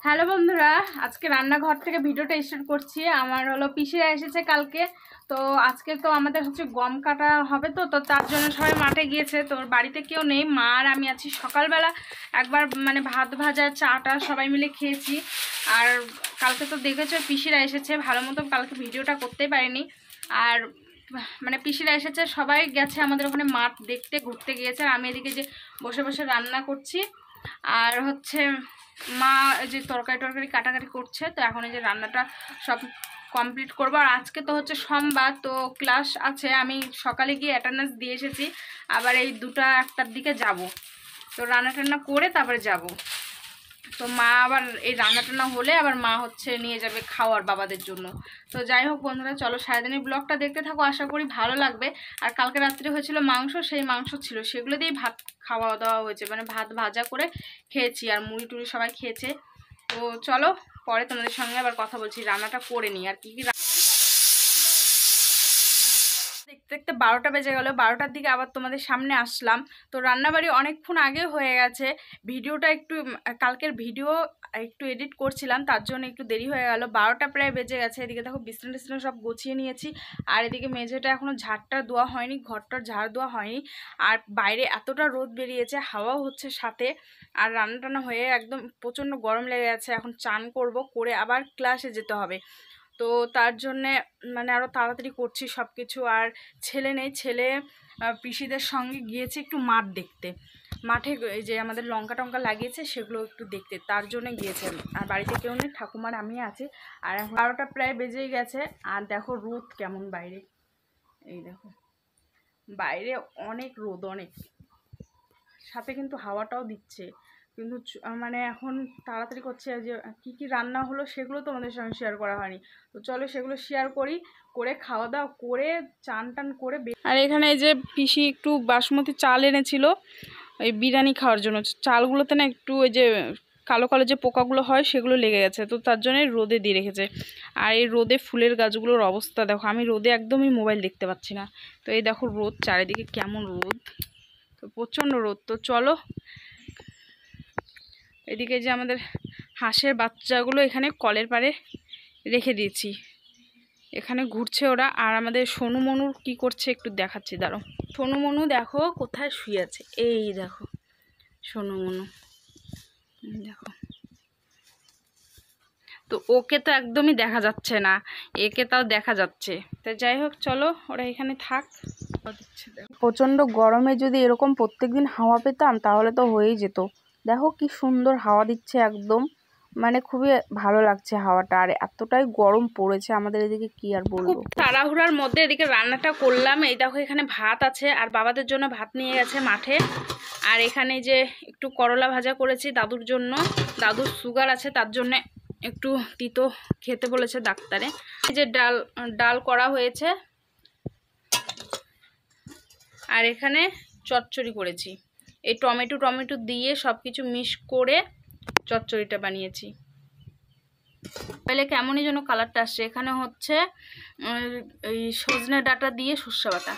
Hello বন্ধুরা, আজকে রান্নাঘর থেকে ভিডিওটা স্টার্ট করছি। আমার হলো পিসিরা এসেছে কালকে। তো আজকে তো আমাদের হচ্ছে গম কাটা হবে, তো তার জন্য সবাই মাঠে গিয়েছে। তো বাড়িতে কেউ নেই, মা আর আমি আছি। সকালবেলা একবার মানে ভাত ভাজা চাটা সবাই মিলে খেয়েছি। আর কালকে তো দেখেছো পিসিরা এসেছে, ভালো মতো কালকে ভিডিওটা করতেই পারিনি। আর মানে পিসিরা এসেছে, সবাই গেছে আমাদের ওখানে মাঠ দেখতে, ঘুরতে গিয়েছে। আর আমি এদিকে যে বসে বসে রান্না করছি। আর হচ্ছে মা যে তরকারি কাটাকাটি করছে। তো এখন এই যে রান্নাটা সব কমপ্লিট করবো। আর আজকে তো হচ্ছে সোমবার, তো ক্লাস আছে। আমি সকালে গিয়ে অ্যাটেন্ডেন্স দিয়ে এসেছি, আবার এই 2টা-1টার দিকে যাব। তো রান্না টান্না করে তারপরে যাব। তো মা আবার এই রান্না টান্না হলে আবার মা হচ্ছে নিয়ে যাবে খাওয়ার বাবাদের জন্য। তো যাই হোক বন্ধুরা, চলো সারাদিনের ব্লগটা দেখতে থাকো, আশা করি ভালো লাগবে। আর কালকে রাত্রে হয়েছিল মাংস, সেই মাংস ছিল, সেগুলো দিয়েই ভাত খাওয়া দাওয়া হয়েছে, মানে ভাত ভাজা করে খেয়েছি। আর মুড়ি টুড়ি সবাই খেয়েছে। তো চলো পরে তোমাদের সঙ্গে আবার কথা বলছি, রান্নাটা করে নিই। আর কি কি দেখতে দেখতে 12টা বেজে গেল। 12টার দিকে আবার তোমাদের সামনে আসলাম। তো রান্নাবাড়ি অনেকক্ষণ আগে হয়ে গেছে। ভিডিওটা একটু কালকের ভিডিও একটু এডিট করছিলাম, তার জন্য একটু দেরি হয়ে গেল। 12টা প্রায় বেজে গেছে। এদিকে দেখো বিছানা টিছানা সব গুছিয়ে নিয়েছি। আর এদিকে মেঝেটা এখনও ঝাড়টা দেওয়া হয়নি, ঘরটার ঝাড় দেওয়া হয়নি। আর বাইরে এতটা রোদ বেরিয়েছে, হাওয়াও হচ্ছে সাথে। আর রান্না টান্না হয়ে একদম প্রচণ্ড গরম লেগে গেছে। এখন চান করব, করে আবার ক্লাসে যেতে হবে। তো তার জন্যে মানে আরও তাড়াতাড়ি করছি সব কিছু। আর ছেলে নেই, ছেলে পিসিদের সঙ্গে গিয়েছে একটু মাঠ দেখতে। মাঠে এই যে আমাদের লঙ্কা টঙ্কা লাগিয়েছে সেগুলো একটু দেখতে, তার জন্য গিয়েছে। আর বাড়িতে কেউ নেই, ঠাকুমার আমি আছি। আর এখন 12টা প্রায় বেজেই গেছে। আর দেখো রোদ কেমন বাইরে, এই দেখো বাইরে অনেক রোদ, অনেক, সাথে কিন্তু হাওয়াটাও দিচ্ছে। কিন্তু মানে এখন তাড়াতাড়ি করছে। যে কি কি রান্না হলো সেগুলো তোমাদের সঙ্গে শেয়ার করা হয়নি। তো চলো সেগুলো শেয়ার করি, করে খাওয়া দাওয়া করে চান টান করে। আর এখানে এই যে পিসি একটু বাসমতি চাল এনেছিল ওই বিরিয়ানি খাওয়ার জন্য। চালগুলোতে না একটু ওই যে কালো কালো যে পোকাগুলো হয় সেগুলো লেগে গেছে, তো তার জন্যই রোদে দিয়ে রেখেছে। আর এই রোদে ফুলের গাছগুলোর অবস্থা দেখো, আমি রোদে একদমই মোবাইল দেখতে পাচ্ছি না। তো এই দেখো রোদ, চারিদিকে কেমন রোদ, তো প্রচণ্ড রোদ। তো চলো, এদিকে যে আমাদের হাঁসের বাচ্চাগুলো এখানে কলের পাড়ে রেখে দিয়েছি, এখানে ঘুরছে ওরা। আর আমাদের সোনু মনুর কি করছে একটু দেখাচ্ছি, দাঁড়ো। সোনু মনু দেখো কোথায় শুয়ে আছে, এই দেখো সোনু মনু, দেখো। তো ওকে তো একদমই দেখা যাচ্ছে না, একে তাও দেখা যাচ্ছে। তো যাই হোক চলো, ওরা এখানে থাক। প্রচণ্ড গরমে যদি এরকম প্রত্যেকদিন হাওয়া পেতাম তাহলে তো হয়েই যেত। দেখো কি সুন্দর হাওয়া দিচ্ছে একদম, মানে খুবই ভালো লাগছে হাওয়াটা। আর এতটাই গরম পড়েছে আমাদের এদিকে, কি আর বলবো। তাড়াহুড়ার মধ্যে এদিকে রান্নাটা করলাম। এই দেখো এখানে ভাত আছে, আর বাবাদের জন্য ভাত নিয়ে গেছে মাঠে। আর এখানে যে একটু করলা ভাজা করেছি দাদুর জন্য, দাদুর সুগার আছে তার জন্য একটু তিতো খেতে বলেছে ডাক্তারে। এই যে ডাল ডাল করা হয়েছে। আর এখানে চচ্চড়ি করেছি, এই টমেটো দিয়ে সব কিছু মিক্স করে চচ্চড়িটা বানিয়েছি। তাহলে কেমনই যেন কালারটা আসছে। এখানে হচ্ছে এই সজনে ডাঁটা দিয়ে সর্ষে বাটা।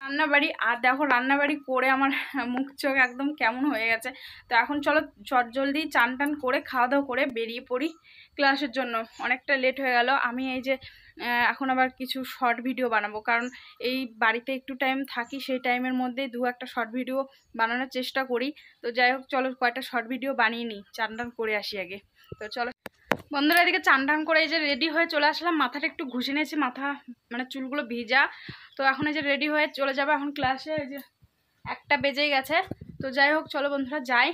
রান্নাবাড়ি, আর দেখো রান্নাবাড়ি করে আমার মুখ চোখ একদম কেমন হয়ে গেছে। তো এখন চলো চটজলদি চান টান করে খাওয়া দাওয়া করে বেরিয়ে পড়ি ক্লাসের জন্য। অনেকটা লেট হয়ে গেল। আমি এই যে এখন আবার কিছু শর্ট ভিডিও বানাবো, কারণ এই বাড়িতে একটু টাইম থাকি, সেই টাইমের মধ্যেই 2-1টা শর্ট ভিডিও বানানোর চেষ্টা করি। তো যাই হোক চলো কয়েকটা শর্ট ভিডিও বানিয়ে নিই, চান টান করে আসি আগে। তো চলো বন্ধুরা, এদিকে চান টান করে এই যে রেডি হয়ে চলে আসলাম। মাথাটা একটু ঘুষে নিয়েছি, মাথা মানে চুলগুলো ভিজা। তো এখন এই যে রেডি হয়ে চলে যাবো এখন ক্লাসে। এই যে 1টা বেজেই গেছে। তো যাই হোক চলো বন্ধুরা যাই।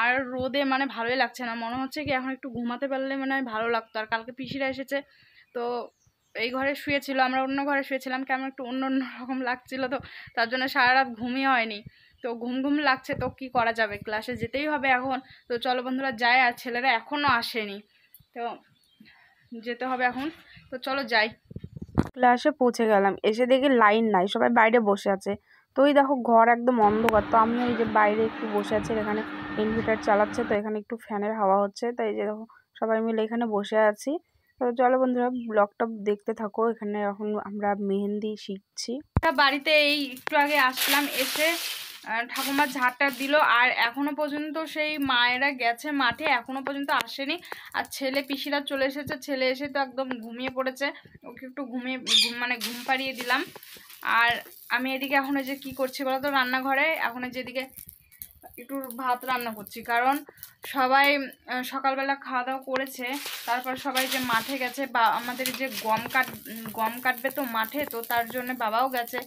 আর রোদে মানে ভালোই লাগছে না, মনে হচ্ছে কি এখন একটু ঘুমাতে পারলে মানে ভালো লাগতো। আর কালকে পিসিরা এসেছে, তো এই ঘরে শুয়েছিল, আমরা অন্য ঘরে শুয়েছিলাম, কেমন একটু অন্য অন্য রকম লাগছিল। তো তার জন্য সারা রাত ঘুমই হয়নি। তো ঘুম ঘুম লাগছে, তো কি করা যাবে, ক্লাসে যেতেই হবে এখন। তো চলো বন্ধুরা যাই। আর ছেলেরা এখনও আসেনি, তো যেতে হবে এখন। তো চলো যাই। ক্লাসে পৌঁছে গেলাম, এসে দেখি লাইন নাই, সবাই বাইরে বসে আছে। তো ওই দেখো ঘর একদম অন্ধকার। তো আমি এই যে বাইরে একটু বসে আছি, এখানে ইনভার্টার চালাচ্ছে, তো এখানে একটু ফ্যানের হাওয়া হচ্ছে। তো এই যে দেখো সবাই মিলে এখানে বসে আছি। তো চলো বন্ধুরা ব্লগটা দেখতে থাকো। এখানে এখন আমরা মেহেন্দি শিখছি। বাড়িতে এই একটু আগে আসলাম, এসে ঠাকুমা ঝাড়টা দিল। আর এখনো পর্যন্ত সেই মায়েরা গেছে মাঠে, এখনো পর্যন্ত আসেনি। আর ছেলে পিসিরা চলে এসেছে, ছেলে এসে তো একদম ঘুমিয়ে পড়েছে, ওকে একটু ঘুম পাড়িয়ে দিলাম। আর আমি এদিকে এখন যে কি করছি বলতো, রান্নাঘরে এখন যেদিকে একটু ভাত রান্না করছি, কারণ সবাই সকালবেলা খাওয়া দাওয়া করেছে, তারপর সবাই যে মাঠে গেছে, বা আমাদের যে গম কাটবে তো মাঠে, তো তার জন্য বাবাও গেছে,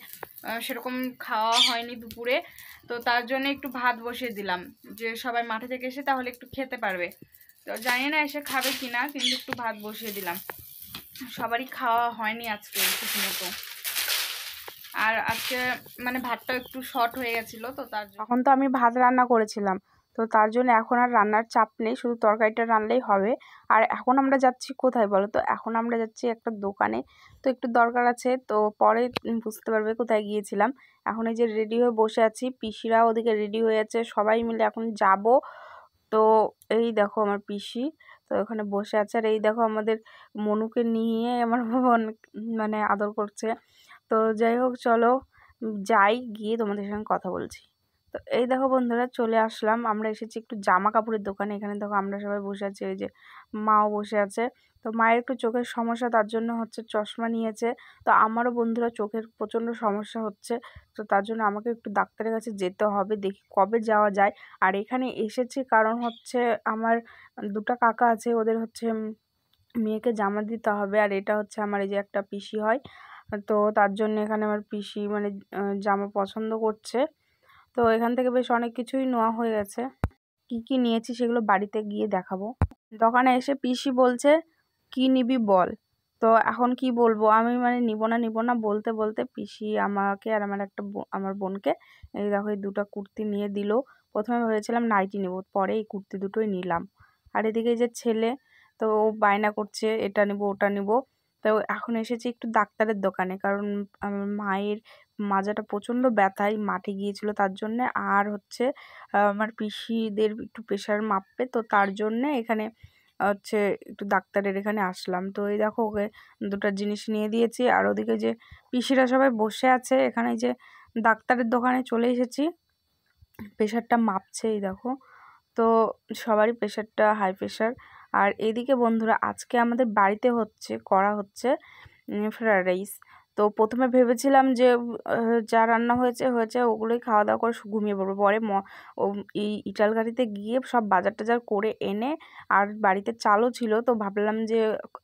সেরকম খাওয়া হয়নি দুপুরে, তো তার জন্য একটু ভাত বসিয়ে দিলাম, যে সবাই মাঠে থেকে এসে তাহলে একটু খেতে পারবে। তো জানি না এসে খাবে কিনা, কিন্তু একটু ভাত বসিয়ে দিলাম, সবারই খাওয়া হয়নি আজকে ঠিক মতো। আর আজকে মানে ভাতটা একটু শর্ট হয়ে গেছিলো, তো তখন তো আমি ভাত রান্না করেছিলাম, তো তার জন্য এখন আর রান্নার চাপ নেই, শুধু তরকারিটা রান্নালেই হবে। আর এখন আমরা যাচ্ছি কোথায় বলো তো? এখন আমরা যাচ্ছি একটা দোকানে, তো একটু দরকার আছে, তো পরে বুঝতে পারবে কোথায় গিয়েছিলাম। এখন এই যে রেডি হয়ে বসে আছি, পিসিরা ওদিকে রেডি হয়ে আছে, সবাই মিলে এখন যাব। তো এই দেখো আমার পিসি তো ওখানে বসে আছে, আর এই দেখো আমাদের মনুকে নিয়ে আমার বোন মানে আদর করছে। তো যাই হোক, চলো যাই, গিয়ে তোমাদের সঙ্গে কথা বলছি। তো এই দেখো বন্ধুরা, চলে আসলাম, আমরা এসেছি একটু জামা কাপড়ের দোকানে। এখানে দেখো আমরা সবাই বসে আছি, এই যে মাও বসে আছে। তো মায়ের একটু চোখের সমস্যা, তার জন্য হচ্ছে চশমা নিয়েছে। তো আমারও বন্ধুরা চোখের প্রচণ্ড সমস্যা হচ্ছে, তো তার জন্য আমাকে একটু ডাক্তারের কাছে যেতে হবে, দেখি কবে যাওয়া যায়। আর এখানে এসেছি কারণ হচ্ছে আমার দুটো কাকা আছে, ওদের হচ্ছে মেয়েকে জামা দিতে হবে। আর এটা হচ্ছে আমার এই যে একটা পিসি হয়, তো তার জন্য এখানে আমার পিসি মানে জামা পছন্দ করছে। তো এখান থেকে বেশ অনেক কিছুই নেওয়া হয়ে গেছে, কি কি নিয়েছি সেগুলো বাড়িতে গিয়ে দেখাবো। দোকানে এসে পিসি বলছে কি নিবি বল। তো এখন কি বলবো আমি, মানে নিব না বলতে বলতে পিসি আমাকে আর আমার বোনকে এই দেখো এই দুটো কুর্তি নিয়ে দিল। প্রথমে ভেবেছিলাম নাইটি নেব, পরে এই কুর্তি দুটোই নিলাম। আর এদিকে যে ছেলে, তো ও বায়না করছে এটা নিব ওটা নিব। তো এখন এসেছি একটু ডাক্তারের দোকানে, কারণ আমার মায়ের মাজাটা প্রচণ্ড ব্যথায়, মাঠে গিয়েছিল তার জন্যে। আর হচ্ছে আমার পিসিদের একটু প্রেশার মাপবে, তো তার জন্যে এখানে হচ্ছে একটু ডাক্তারের এখানে আসলাম। তো এই দেখো ওকে দুটো জিনিস নিয়ে দিয়েছি। আর ওদিকে যে পিসিরা সবাই বসে আছে, এখানে যে ডাক্তারের দোকানে চলে এসেছি, প্রেশারটা মাপছে এই দেখো। তো সবারই প্রেশারটা হাই প্রেশার। আর এদিকে বন্ধুরা আজকে আমাদের বাড়িতে করা হচ্ছে ফ্রায়েড রাইস। তো প্রথমে ভেবেছিলাম যে যা রান্না হয়েছে ওগুলোই খাওয়া দাওয়া করে ঘুমিয়ে পড়বো। পরে এই ইটাল গাড়িতে গিয়ে সব বাজার টাজার করে এনে, আর বাড়িতে চালও ছিল, তো ভাবলাম যে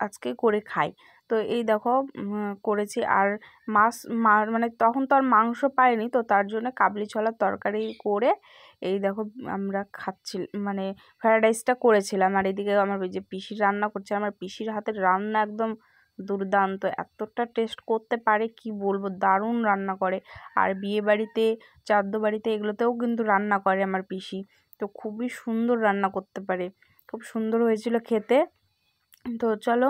আজকে করে খাই। তো এই দেখো করেছি। আর মানে তখন তো আর মাংস পাইনি, তো তার জন্য কাবলি ছোলার তরকারি করে এই দেখো আমরা খাচ্ছি, মানে ফ্রায়েড রাইসটা করেছিলাম। আর এদিকে আমার ওই যে পিসির রান্না করছে, আমার পিসির হাতের রান্না একদম দুর্দান্ত, এতটা টেস্ট করতে পারে কি বলবো, দারুণ রান্না করে। আর বিয়ে বাড়িতে, শ্রাদ্ধ বাড়িতে এগুলোতেও কিন্তু রান্না করে আমার পিসি, তো খুবই সুন্দর রান্না করতে পারে, খুব সুন্দর হয়েছিল খেতে। তো চলো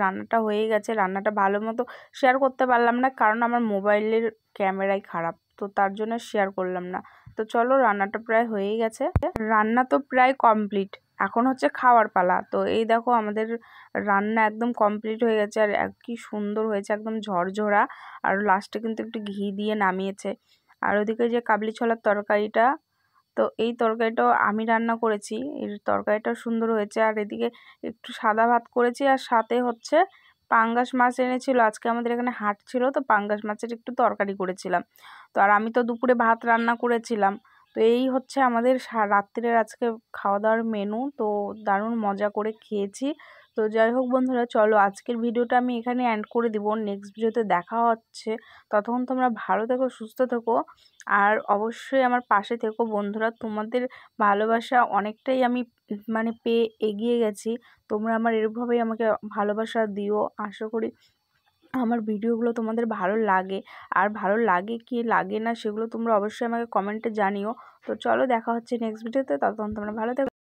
রান্নাটা হয়ে গেছে, রান্নাটা ভালো মতো শেয়ার করতে পারলাম না, কারণ আমার মোবাইলের ক্যামেরাই খারাপ, তো তার জন্য শেয়ার করলাম না। তো চলো রান্নাটা প্রায় হয়েই গেছে, রান্না তো প্রায় কমপ্লিট, এখন হচ্ছে খাওয়ার পালা। তো এই দেখো আমাদের রান্না একদম কমপ্লিট হয়ে গেছে, আর কি সুন্দর হয়েছে, একদম ঝরঝরা। আর লাস্টে কিন্তু একটু ঘি দিয়ে নামিয়েছে। আর ওদিকে যে কাবলি ছোলার তরকারিটা, তো এই তরকারিটাও আমি রান্না করেছি, এর তরকারিটাও সুন্দর হয়েছে। আর এদিকে একটু সাদা ভাত করেছি, আর সাথে হচ্ছে পাঙ্গাস মাছ এনেছিল আজকে, আমাদের এখানে হাট ছিল, তো পাঙ্গাস মাছের একটু তরকারি করেছিলাম। তো আর আমি তো দুপুরে ভাত রান্না করেছিলাম। তো এই হচ্ছে আমাদের রাত্রের আজকে খাওয়া দাওয়ার মেনু। তো দারুণ মজা করে খেয়েছি। তো যাই হোক বন্ধুরা, চলো আজকের ভিডিওটা আমি এখানে এন্ড করে দিব, নেক্সট ভিডিওতে দেখা হচ্ছে। ততক্ষণ তোমরা ভালো থেকো, সুস্থ থেকো, আর অবশ্যই আমার পাশে থেকো বন্ধুরা। তোমাদের ভালোবাসা অনেকটাই আমি মানে পেয়ে এগিয়ে গেছি, তোমরা আমার এরভাবেই আমাকে ভালোবাসা দিও। আশা করি আমার ভিডিওগুলো তোমাদের ভালো লাগে, আর ভালো লাগে কি লাগে না সেগুলো তোমরা অবশ্যই আমাকে কমেন্টে জানিও। তো চলো দেখা হচ্ছে নেক্সট ভিডিওতে, ততক্ষণ তোমরা ভালো থেকো।